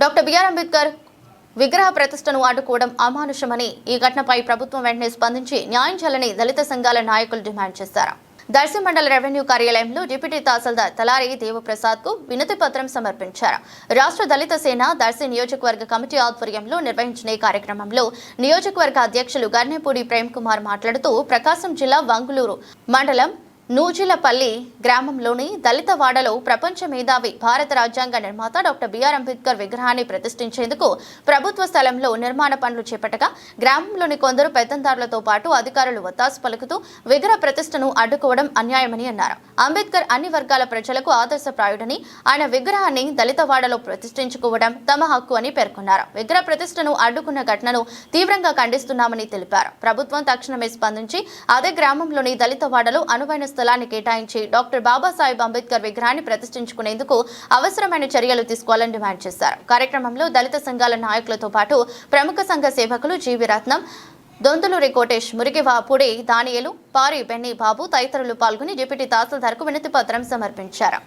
Doctor BR Ambedkar విగ్రహ ప్రతిష్టను అడ్డుకోవడం అమానుషమని, ఈ ఘటనపై ప్రభుత్వం వెంటనే స్పందించి న్యాయం చేయాలని దళిత సంఘాల నాయకులు డిమాండ్ చేశారు. దర్శి మండల రెవెన్యూ కార్యాలయంలో డిప్యూటీ తహసీల్దార్ తలారి దేవప్రసాద్ కు వినతి పత్రం సమర్పించారు. రాష్ట్ర దళిత సేన దర్శి నియోజకవర్గ కమిటీ ఆధ్వర్యంలో నిర్వహించిన ఈ కార్యక్రమంలో నియోజకవర్గ అధ్యక్షులు గర్నేపూడి ప్రేమ్ కుమార్ మాట్లాడుతూ, ప్రకాశం జిల్లా వంగులూరు మండలం నూజిలపల్లి గ్రామంలోని దళిత వాడలో ప్రపంచ మేధావి, భారత రాజ్యాంగ నిర్మాత డాక్టర్ బిఆర్ అంబేద్కర్ విగ్రహాన్ని ప్రతిష్ఠించేందుకు ప్రభుత్వ స్థలంలో నిర్మాణ పనులు చేపట్టగా గ్రామంలోని కొందరు పెత్తందారులతో పాటు అధికారులు ఒత్తాసు పలుకుతూ విగ్రహ ప్రతిష్టను అడ్డుకోవడం అన్యాయమని అన్నారు. అంబేద్కర్ అన్ని వర్గాల ప్రజలకు ఆదర్శప్రాయుడని, ఆయన విగ్రహాన్ని దళిత వాడలో ప్రతిష్ఠించుకోవడం తమ హక్కు అని పేర్కొన్నారు. విగ్రహ ప్రతిష్టను అడ్డుకున్న ఘటనను తీవ్రంగా ఖండిస్తున్నామని తెలిపారు. ప్రభుత్వం తక్షణమే స్పందించి అదే గ్రామంలోని దళిత వాడలో అనువైన స్థలాన్ని కేటాయించి డాక్టర్ బాబాసాహెబ్ అంబేద్కర్ విగ్రహాన్ని ప్రతిష్ఠించుకునేందుకు అవసరమైన చర్యలు తీసుకోవాలని డిమాండ్ చేశారు. కార్యక్రమంలో దళిత సంఘాల నాయకులతో పాటు ప్రముఖ సంఘ సేవకులు జీవి రత్నం, దొందులూరి కోటేష్, మురిగివాపుడి దానియేలు, పారి బెన్ని బాబు తదితరులు పాల్గొని డిప్యూటీ తహసీల్దార్కు వినతి పత్రం సమర్పించారు.